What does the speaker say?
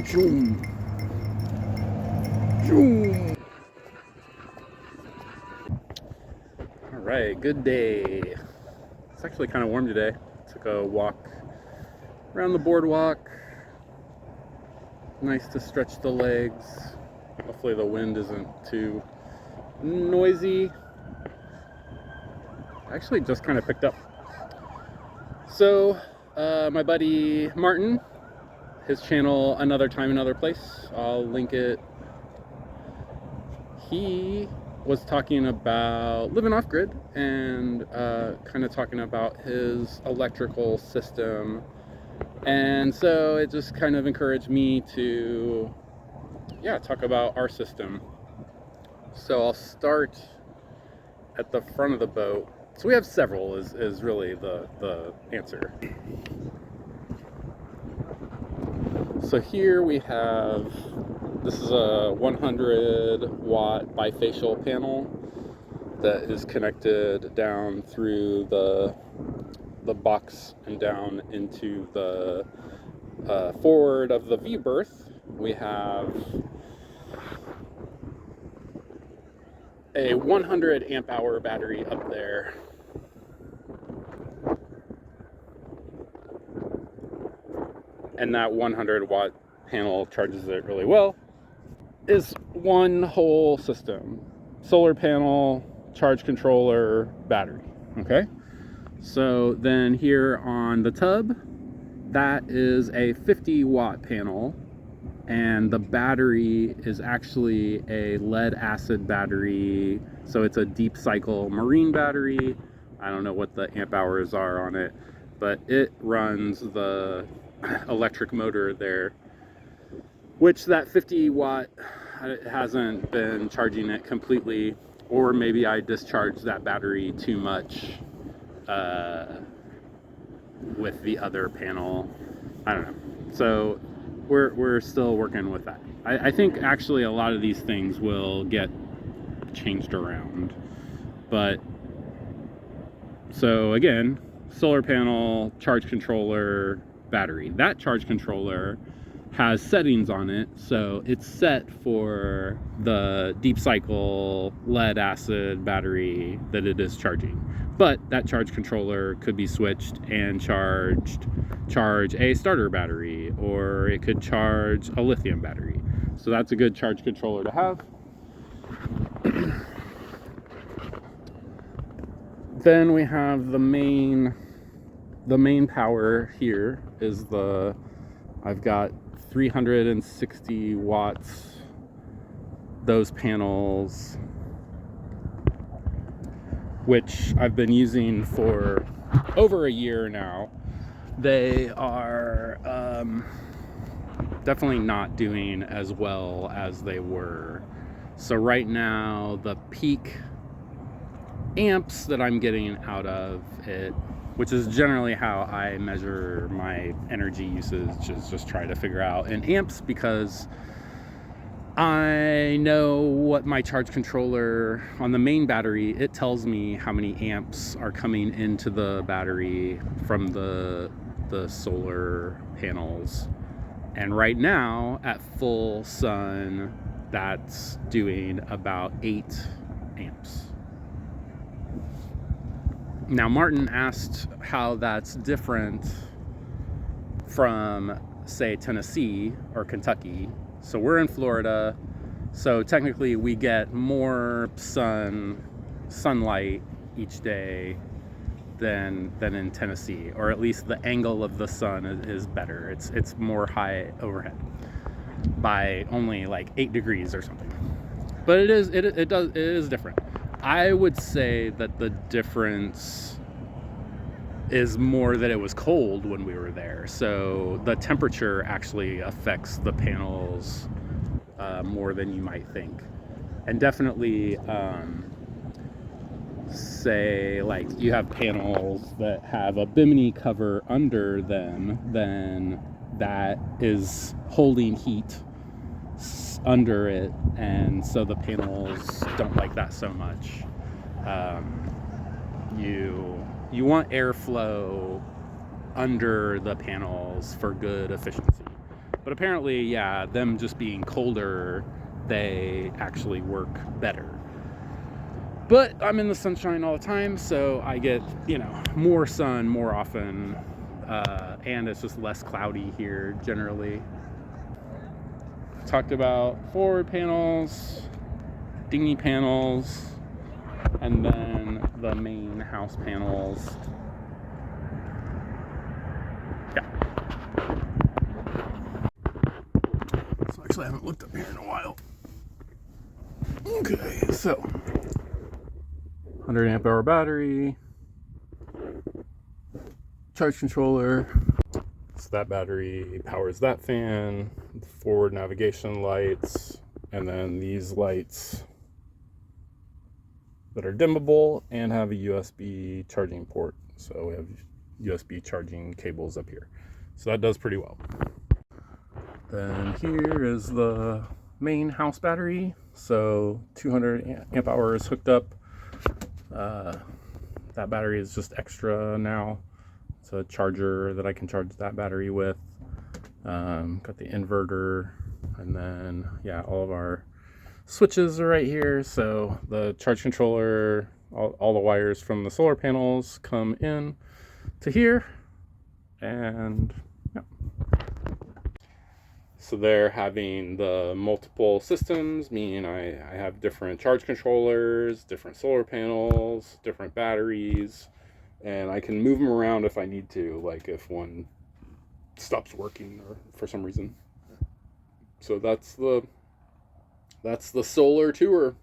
Zoom. Zoom. All right, good day. It's actually kind of warm today. Took a walk around the boardwalk. Nice to stretch the legs. Hopefully the wind isn't too noisy. Actually just kind of picked up. So my buddy Martin, his channel Another Time Another Place, I'll link it. He was talking about living off grid and kind of talking about his electrical system, and so it just kind of encouraged me to talk about our system. So I'll start at the front of the boat. So we have several is really the answer. So here we have, this is a 100 watt bifacial panel that is connected down through the box and down into the forward of the V-berth. We have a 100 amp hour battery up there. And that 100 watt panel charges it really well. Is one whole system: solar panel, charge controller, battery. Okay, so then here on the tub, that is a 50 watt panel, and the battery is actually a lead acid battery. So it's a deep cycle marine battery. I don't know what the amp hours are on it, but it runs the electric motor there, which that 50 watt hasn't been charging it completely, or maybe I discharged that battery too much with the other panel. I don't know. So we're still working with that. I think actually a lot of these things will get changed around. But so again, solar panel, charge controller, battery. That charge controller has settings on it, so it's set for the deep cycle lead acid battery that it is charging. But that charge controller could be switched and charge a starter battery, or it could charge a lithium battery. So that's a good charge controller to have. Then we have the main power. Here is I've got 360 watts, those panels, which I've been using for over a year now. They are definitely not doing as well as they were. So right now, the peak amps that I'm getting out of it, which is generally how I measure my energy usage, is just try to figure out in amps, because I know what my charge controller on the main battery, it tells me how many amps are coming into the battery from the solar panels. And right now at full sun, that's doing about 8 amps. Now, Martin asked how that's different from, say, Tennessee or Kentucky. So we're in Florida, so technically we get more sunlight each day than in Tennessee, or at least the angle of the sun is better. It's more high overhead by only like 8 degrees or something. But it is different. I would say that the difference is more that it was cold when we were there. So the temperature actually affects the panels more than you might think. And definitely, say like you have panels that have a bimini cover under them, then that is holding heat under it, and so the panels don't like that so much. You want airflow under the panels for good efficiency, But apparently, yeah, them just being colder, they actually work better. But I'm in the sunshine all the time, so I get, more sun more often, and it's just less cloudy here generally. Talked about forward panels, dinghy panels, and then the main house panels. Yeah. So actually I haven't looked up here in a while. Okay, so 100 amp hour battery, charge controller. So that battery powers that fan, forward navigation lights, and then these lights that are dimmable and have a USB charging port. So we have USB charging cables up here. So that does pretty well. Then here is the main house battery. So 200 amp hours hooked up. That battery is just extra now. It's a charger that I can charge that battery with. Got the inverter, and then all of our switches are right here. So the charge controller, all the wires from the solar panels come in to here, and so they're having the multiple systems, meaning I have different charge controllers, different solar panels, different batteries, and I can move them around if I need to, like if one stops working or for some reason. So that's the solar tour.